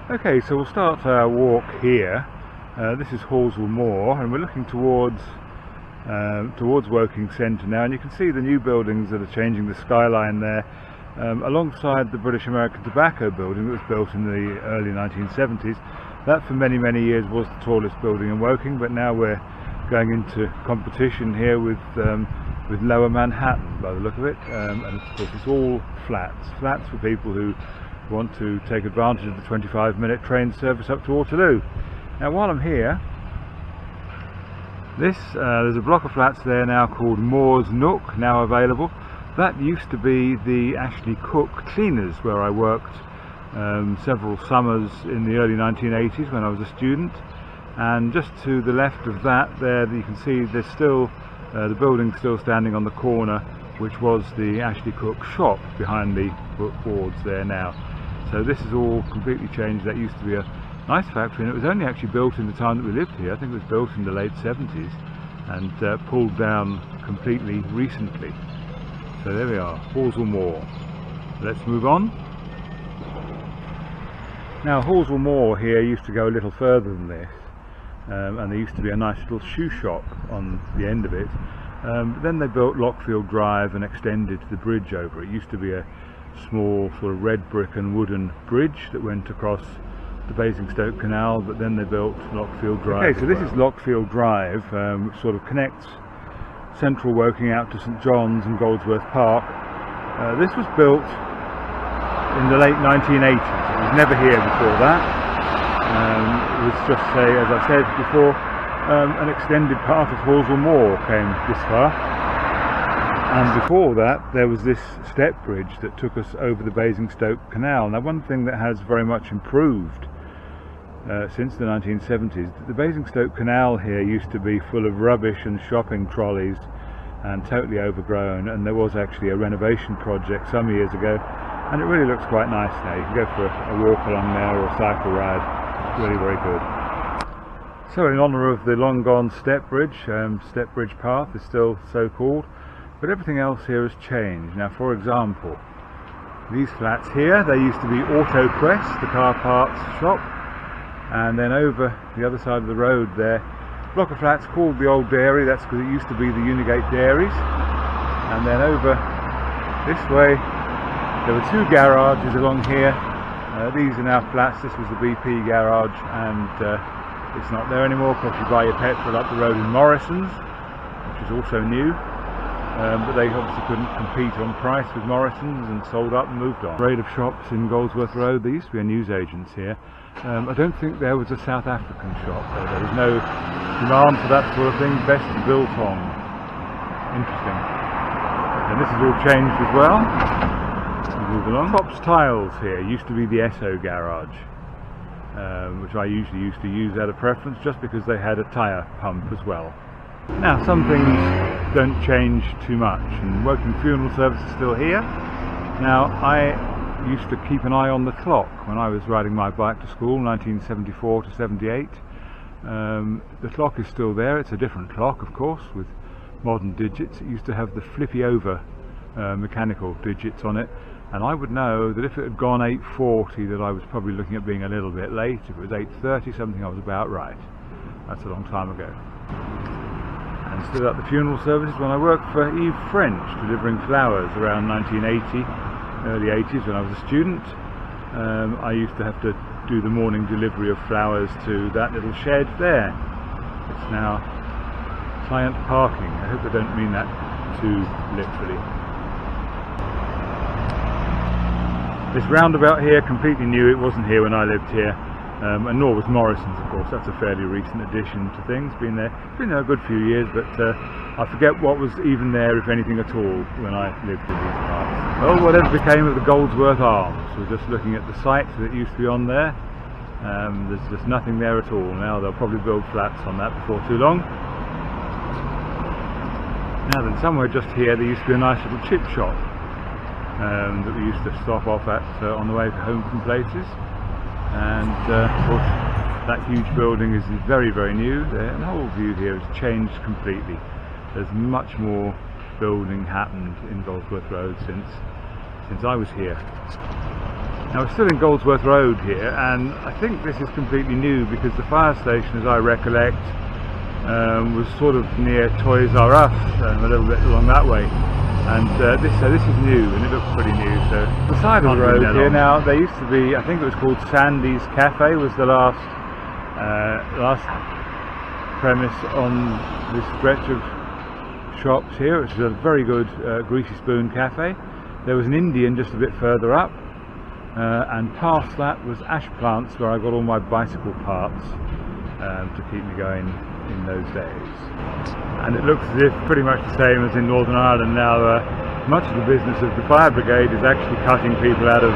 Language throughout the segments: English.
Okay, so we'll start our walk here. This is Horsell Moor, and we're looking towards Woking Centre now, and you can see the new buildings that are changing the skyline there, alongside the British American Tobacco building that was built in the early 1970s. That for many years was the tallest building in Woking, but now we're going into competition here with Lower Manhattan by the look of it, and of course it's all flats for people who want to take advantage of the 25-minute train service up to Waterloo. Now while I'm here, there's a block of flats there now called Moore's Nook, now available. That used to be the Ashley Cook Cleaners, where I worked several summers in the early 1980s when I was a student. And just to the left of that there, you can see there's still the building still standing on the corner, which was the Ashley Cook shop behind the boards there now. So this is all completely changed. That used to be a nice factory, and it was only actually built in the time that we lived here. I think it was built in the late 70s and pulled down completely recently. So there we are, Horsell Moor. Let's move on. Now Horsell Moor here used to go a little further than this, and there used to be a nice little shoe shop on the end of it. But then they built Lockfield Drive and extended the bridge over. It used to be a small sort of red brick and wooden bridge that went across the Basingstoke Canal, but then they built Lockfield Drive. Okay, so this is Lockfield Drive, which sort of connects central Woking out to St John's and Goldsworth Park. This was built in the late 1980s. It was never here before that. It was just, as I said before, an extended part of Horsell Moor came this far. And before that there was this step bridge that took us over the Basingstoke Canal. Now one thing that has very much improved since the 1970s, the Basingstoke Canal here used to be full of rubbish and shopping trolleys and totally overgrown, and there was actually a renovation project some years ago, and it really looks quite nice now. You can go for a walk along there or a cycle ride. Really very good. So in honour of the long gone step bridge path is still so called, but everything else here has changed. Now for example, these flats here, they used to be Auto Press, the car parts shop, and then over the other side of the road there, a block of flats called the Old Dairy. That's because it used to be the Unigate Dairies. And then over this way there were two garages along here. These are now flats. This was the BP garage, and it's not there anymore because you buy your petrol up the road in Morrison's, which is also new. But they obviously couldn't compete on price with Morrison's and sold up and moved on. Parade of shops in Goldsworth Road. There used to be a newsagent's here. I don't think there was a South African shop, though. There was no demand for that sort of thing. Best built on. Interesting. And this has all changed as well. We'll move along. Top's Tiles here used to be the Esso garage, which I usually used to use out of preference just because they had a tyre pump as well. Now some things don't change too much, and Woking Funeral Service is still here. Now I used to keep an eye on the clock when I was riding my bike to school, 1974 to 78. The clock is still there. It's a different clock, of course, with modern digits. It used to have the flippy over mechanical digits on it, and I would know that if it had gone 8:40 that I was probably looking at being a little bit late. If it was 8:30 something, I was about right. That's a long time ago. And still at the funeral services when I worked for Eve French, delivering flowers around 1980, early 80s when I was a student. I used to have to do the morning delivery of flowers to that little shed there. It's now client parking. I hope I don't mean that too literally. This roundabout here, completely new. It wasn't here when I lived here. And nor was Morrison's, of course. That's a fairly recent addition to things. Been there a good few years, but I forget what was even there, if anything at all, when I lived in these parts. Well, whatever became of the Goldsworth Arms? We're just looking at the site that used to be on there. There's just nothing there at all now. They'll probably build flats on that before too long. Now then, somewhere just here there used to be a nice little chip shop that we used to stop off at on the way home from places. And of course that huge building is very new there, and the whole view here has changed completely. There's much more building happened in Goldsworth Road since I was here. Now we're still in Goldsworth Road here, and I think this is completely new because the fire station, as I recollect, was sort of near Toys R Us, a little bit along that way. And this is new, and it looks pretty new. So the side of the road here now, there used to be, I think it was called Sandy's Cafe, was the last premise on this stretch of shops here. It was a very good Greasy Spoon Cafe. There was an Indian just a bit further up, and past that was ash plants where I got all my bicycle parts to keep me going in those days. And it looks as if pretty much the same as in Northern Ireland now. Much of the business of the fire brigade is actually cutting people out of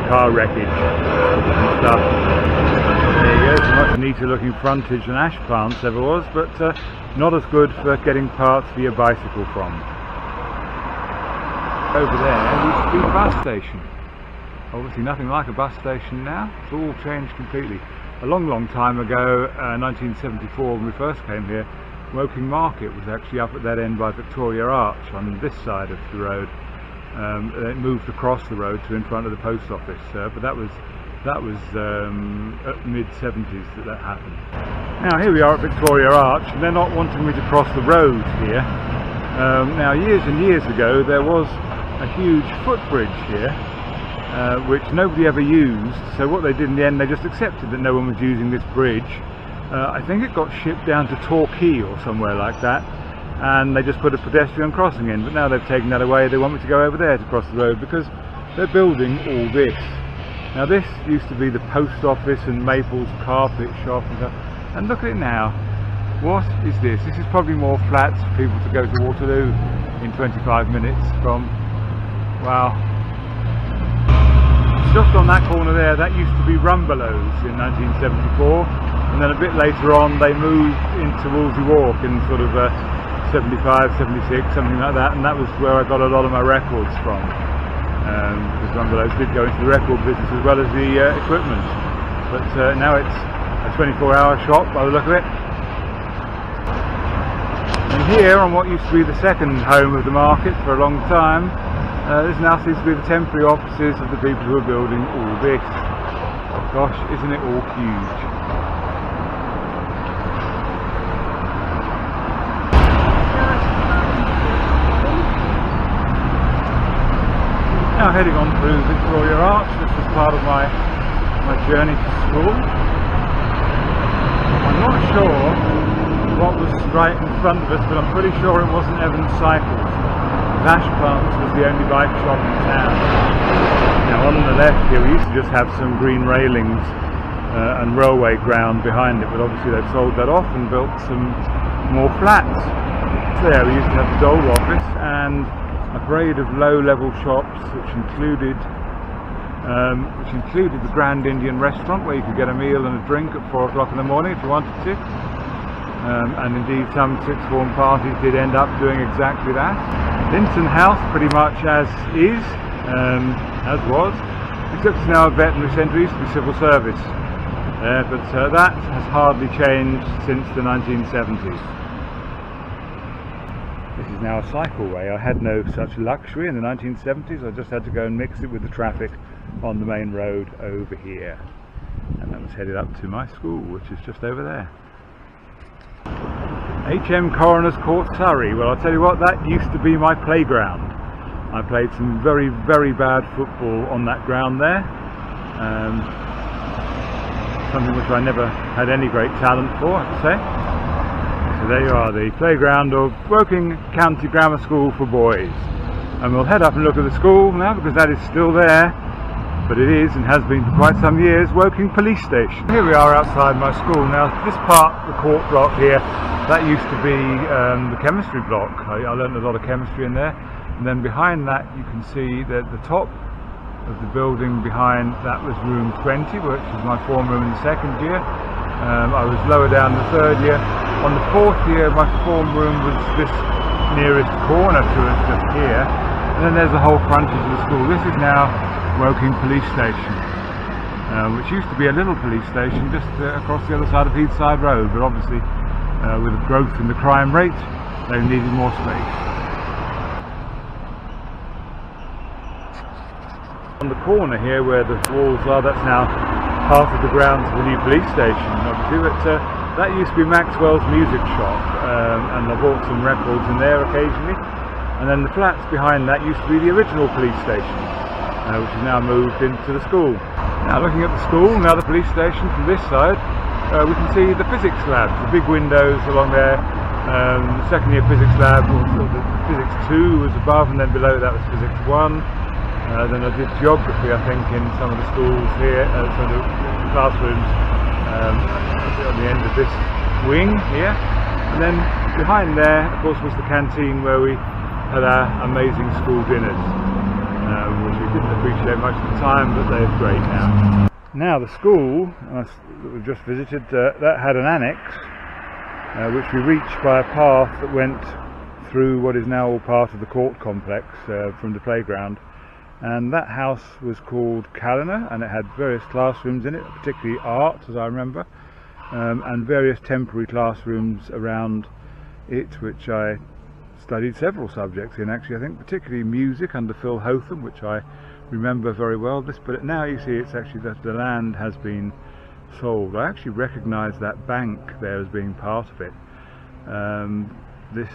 car wreckage and stuff. There you go, it's a much neater looking frontage than ash plants ever was, but not as good for getting parts for your bicycle from. Over there used to be a bus station. Obviously nothing like a bus station now. It's all changed completely. A long time ago, 1974, when we first came here, Woking Market was actually up at that end by Victoria Arch on this side of the road. It moved across the road to in front of the post office, but that was mid-70s that happened. Now here we are at Victoria Arch, and they're not wanting me to cross the road here. Now years and years ago there was a huge footbridge here, which nobody ever used, so what they did in the end, they just accepted that no one was using this bridge. I think it got shipped down to Torquay or somewhere like that, and they just put a pedestrian crossing in, but now they've taken that away. They want me to go over there to cross the road because they're building all this. Now this used to be the post office and Maple's carpet shop and stuff, and look at it now. What is this? This is probably more flats for people to go to Waterloo in 25 minutes from. Wow. Just on that corner there, that used to be Rumbelows in 1974, and then a bit later on they moved into Wolsey Walk in sort of 75, 76, something like that, and that was where I got a lot of my records from, because Rumbelows did go into the record business as well as the equipment, but now it's a 24-hour shop by the look of it. And here, on what used to be the second home of the market for a long time, this now seems to be the temporary offices of the people who are building all this. Gosh, isn't it all huge? Now heading on through Victoria Arch. This was part of my journey to school. I'm not sure what was right in front of us, but I'm pretty sure it wasn't Evans Cycles. Ash Plants was the only bike shop in town. Now on the left here we used to just have some green railings and railway ground behind it, but obviously they've sold that off and built some more flats. There we used to have the Dole office and a parade of low-level shops which included the Grand Indian restaurant where you could get a meal and a drink at 4 o'clock in the morning if you wanted to. And indeed some sixth form parties did end up doing exactly that. Linton House pretty much as is, as was, except it's now a veterinary centre. It used to be civil service, but that has hardly changed since the 1970s. This is now a cycleway. I had no such luxury in the 1970s. I just had to go and mix it with the traffic on the main road over here, and that was headed up to my school, which is just over there. HM Coroner's Court, Surrey. Well, I'll tell you what, that used to be my playground. I played some very, very bad football on that ground there. Something which I never had any great talent for, I have to say. So there you are, the playground of Woking County Grammar School for boys. And we'll head up and look at the school now, because that is still there. But it is, and has been for quite some years, Woking Police Station. Here we are outside my school. Now this part, the court block here, that used to be the chemistry block. I learned a lot of chemistry in there. And then behind that you can see that the top of the building behind that was room 20, which was my form room in the second year. I was lower down the third year. On the fourth year my form room was this nearest corner to us just here. And then there's the whole frontage of the school. This is now Woking Police Station, which used to be a little police station just across the other side of Heathside Road, but obviously with the growth in the crime rate they needed more space. On the corner here where the walls are, that's now part of the grounds of the new police station, obviously, but that used to be Maxwell's music shop, and I bought some records in there occasionally. And then the flats behind that used to be the original police station, which is now moved into the school. Now looking at the school, now the police station from this side, we can see the physics lab, the big windows along there. The second year physics lab, or the physics 2 was above, and then below that was physics 1. Then I did geography, I think, in some of the schools here, some of the classrooms on the end of this wing here. And then behind there, of course, was the canteen where we had our amazing school dinners, which we didn't appreciate much at the time, but they're great now. Now the school that we just visited, that had an annex, which we reached by a path that went through what is now all part of the court complex from the playground. And that house was called Calliner, and it had various classrooms in it, particularly art, as I remember, and various temporary classrooms around it, which I studied several subjects in, actually. I think particularly music under Phil Hotham, which I remember very well. But now you see it's actually that the land has been sold. I actually recognise that bank there as being part of it. This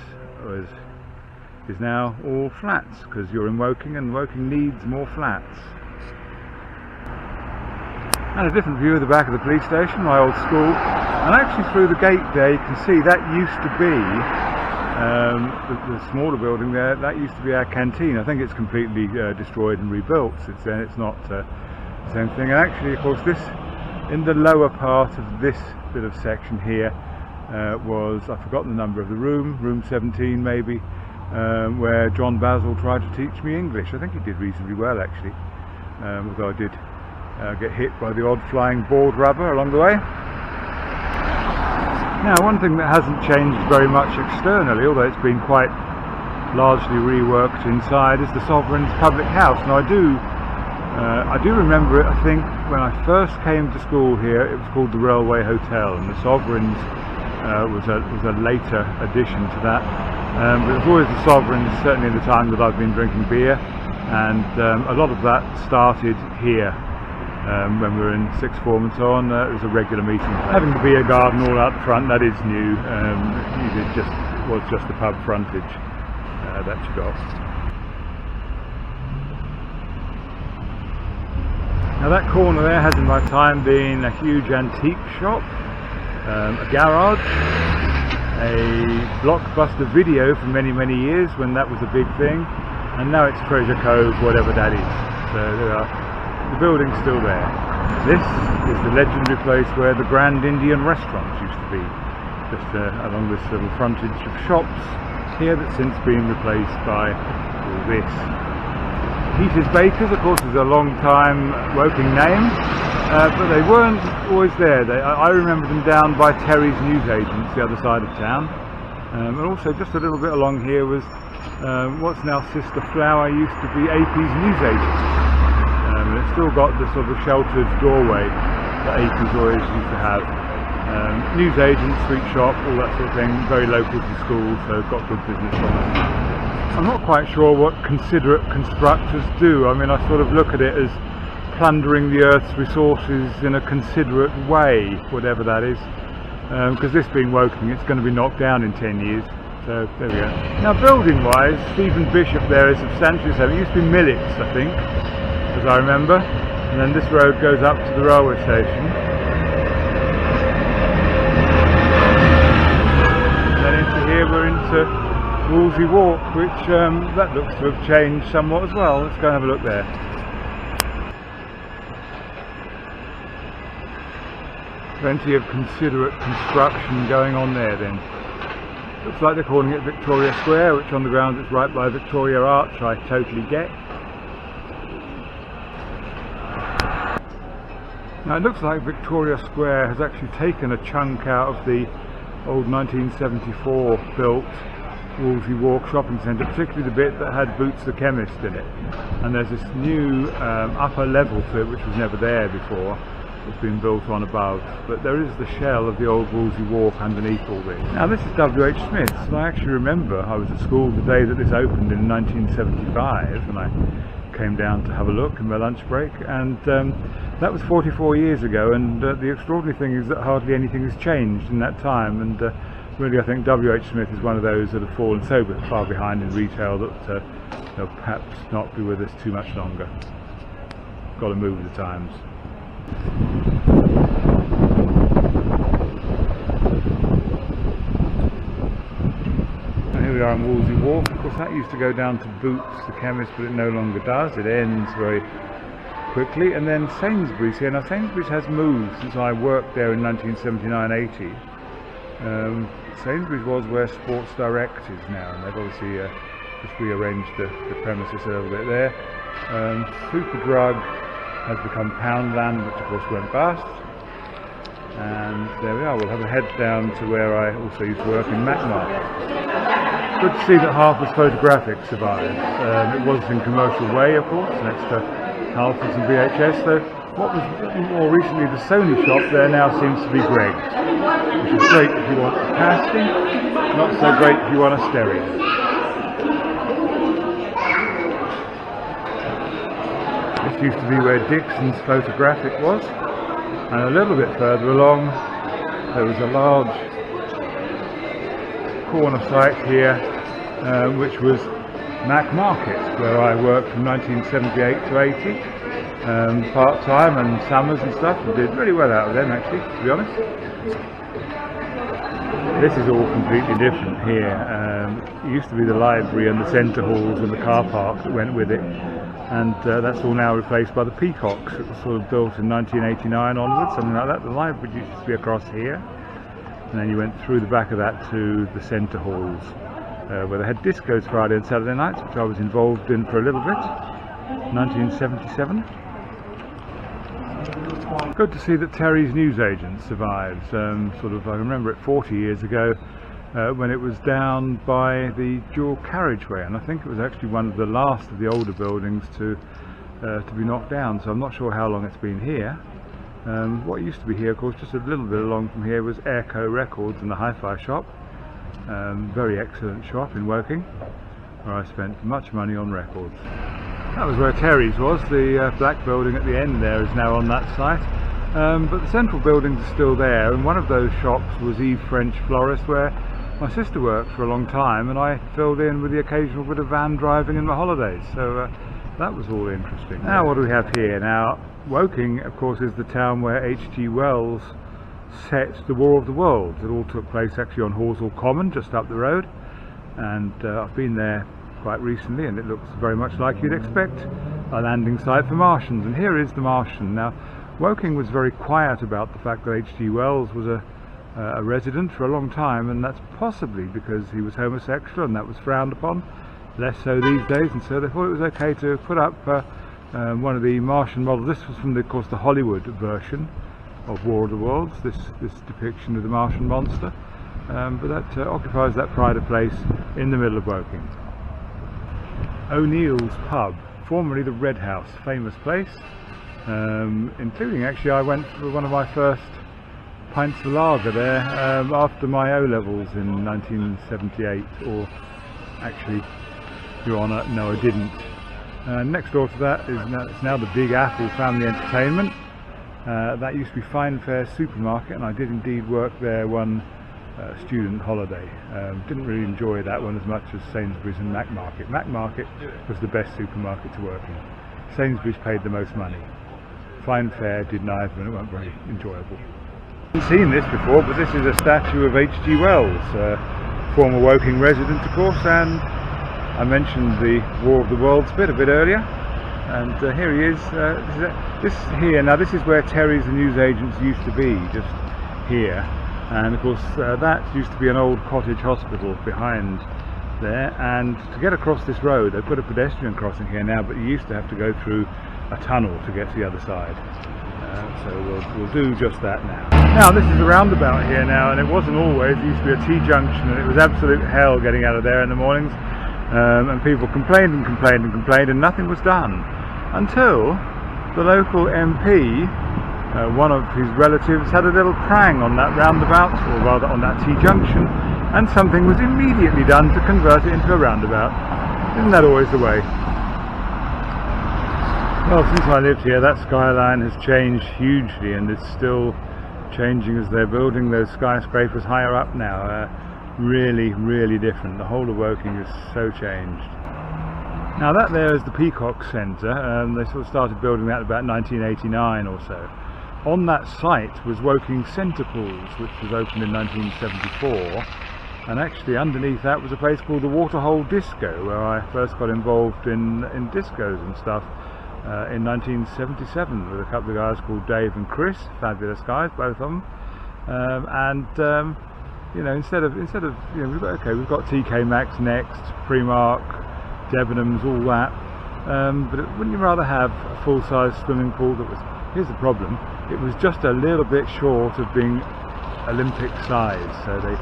is now all flats, because you're in Woking and Woking needs more flats. And a different view of the back of the police station, my old school, and actually through the gate there you can see that used to be the smaller building there, that used to be our canteen. I think it's completely destroyed and rebuilt since then. It's not the same thing. And actually, of course, this in the lower part of this bit of section here was, I've forgotten the number of the room 17 maybe, where John Basil tried to teach me English. I think he did reasonably well, actually, although I did get hit by the odd flying board rubber along the way. Now, one thing that hasn't changed very much externally, although it's been quite largely reworked inside, is the Sovereign's public house. Now, I do remember it. I think when I first came to school here, it was called the Railway Hotel, and the Sovereign's was a later addition to that. But it was always the Sovereign's, certainly in the time that I've been drinking beer, and a lot of that started here. When we were in sixth form and so on, it was a regular meeting. Having the beer garden all out front, that is new. It was just the pub frontage that you got. Now that corner there has in my time been a huge antique shop, a garage, a Blockbuster Video for many years when that was a big thing, and now it's Treasure Cove, whatever that is. So there are. The building's still there. This is the legendary place where the Grand Indian restaurants used to be, just along this little frontage of shops here that's since been replaced by all this. Heath's Bakers, of course, is a long time Woking name, but they weren't always there. I remember them down by Terry's newsagents, the other side of town, and also just a little bit along here was what's now Sister Flower used to be AP's newsagent. And it's still got the sort of sheltered doorway that AP's always used to have. Newsagents, sweet shop, all that sort of thing, very local to school, so got good business from it. I'm not quite sure what considerate constructors do. I mean, I sort of look at it as plundering the earth's resources in a considerate way, whatever that is. Because this being Woking, it's going to be knocked down in 10 years. So there we go. Now building wise, Stephen Bishop there is substantially the same. It used to be Millets, I think, as I remember, and then this road goes up to the railway station, and then into here we're into Wolsey Walk, which that looks to have changed somewhat as well. Let's go and have a look there. Plenty of considerate construction going on there then. Looks like they're calling it Victoria Square, which on the ground it's right by Victoria Arch, I totally get. Now it looks like Victoria Square has actually taken a chunk out of the old 1974 built Wolsey Walk shopping centre, particularly the bit that had Boots the Chemist in it. And there's this new upper level to it which was never there before. It's been built on above, but there is the shell of the old Wolsey Walk underneath all this. Now this is W.H. Smith's, and I actually remember I was at school the day that this opened in 1975, and I came down to have a look in my lunch break, and that was 44 years ago, and the extraordinary thing is that hardly anything has changed in that time, and really I think W.H. Smith is one of those that have fallen so far behind in retail that they'll perhaps not be with us too much longer. Got to move with the times. Here we are on Wolsey Wharf. Of course that used to go down to Boots the chemist, but it no longer does. It ends very quickly. And then Sainsbury's here. Now Sainsbury's has moved since I worked there in 1979-80. Sainsbury's was where Sports Direct is now, and they've obviously just rearranged the premises a little bit there. Superdrug has become Poundland, which of course went bust. And there we are, we'll have a head down to where I also used to work in Macmarket. Good to see that Harper's Photographic survives. It was in Commercial Way, of course, next to Halfords and VHS, though what was more recently the Sony shop there now seems to be Greg's, which is great if you want a casting, not so great if you want a stereo. This used to be where Dixon's Photographic was. And a little bit further along there was a large corner site here which was Macmarket, where I worked from 1978 to 80, part-time and summers and stuff, and did really well out of them actually, to be honest. This is all completely different here. It used to be the library and the centre halls and the car park that went with it, and that's all now replaced by the Peacocks. It was sort of built in 1989 onwards, something like that. The library used to be across here, and then you went through the back of that to the centre halls, where they had discos Friday and Saturday nights, which I was involved in for a little bit, 1977. Good to see that Terry's newsagent survives. I remember it 40 years ago when it was down by the dual carriageway, and I think it was actually one of the last of the older buildings to be knocked down, so I'm not sure how long it's been here. What used to be here, of course, just a little bit along from here, was Airco Records and the Hi-Fi shop. Very excellent shop in Woking, where I spent much money on records. That was where Terry's was. The black building at the end there is now on that site, but the central buildings are still there, and one of those shops was Eve French Florist, where my sister worked for a long time, and I filled in with the occasional bit of van driving in my holidays, so that was all interesting. Now what do we have here? Now Woking, of course, is the town where H.G. Wells set The War of the Worlds. It all took place actually on Horsell Common, just up the road, and I've been there quite recently, and it looks very much like you'd expect a landing site for Martians, and here is the Martian. Now Woking was very quiet about the fact that H.G. Wells was a resident for a long time, and that's possibly because he was homosexual, and that was frowned upon, less so these days, and so they thought it was okay to put up one of the Martian models. This was from, of course, the Hollywood version of War of the Worlds, this depiction of the Martian monster, but that occupies that pride of place in the middle of Woking. O'Neill's Pub, formerly the Red House, famous place, including actually I went for one of my first pints of lager there after my O-levels in 1978, or actually, Your Honour, no I didn't. Next door to that is now the Big Apple Family Entertainment. That used to be Fine Fare Supermarket, and I did indeed work there one student holiday. Didn't really enjoy that one as much as Sainsbury's and Macmarket. Macmarket was the best supermarket to work in. Sainsbury's paid the most money. Fine Fare did neither, and it wasn't very enjoyable. I haven't seen this before, but this is a statue of H.G. Wells, former Woking resident, of course, and I mentioned the War of the Worlds bit a bit earlier, and here he is. Now this is where Terry's the newsagents used to be, just here, and of course that used to be an old cottage hospital behind there, and to get across this road they've put a pedestrian crossing here now, but you used to have to go through a tunnel to get to the other side. So we'll do just that now. Now this is a roundabout here now, and it wasn't always. It used to be a T-junction, and it was absolute hell getting out of there in the mornings, and people complained and complained and complained, and nothing was done until the local MP, one of his relatives, had a little prang on that roundabout, or rather on that T-junction, and something was immediately done to convert it into a roundabout. Isn't that always the way? Well, since I lived here, that skyline has changed hugely, and it's still changing as they're building those skyscrapers higher up now. Really, really different. The whole of Woking is so changed. Now that there is the Peacock Center. They sort of started building that about 1989 or so. On that site was Woking Centre Pools, which was opened in 1974, and actually underneath that was a place called the Waterhole Disco, where I first got involved in discos and stuff in 1977 with a couple of guys called Dave and Chris, fabulous guys, both of them. You know, instead of you know, we've got TK Maxx next, Primark, Debenhams, all that, but wouldn't you rather have a full-size swimming pool that was, here's the problem, it was just a little bit short of being Olympic size, so they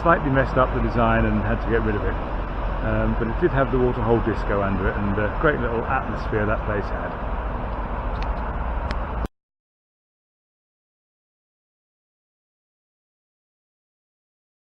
slightly messed up the design and had to get rid of it, but it did have the Waterhole Disco under it, and a great little atmosphere that place had.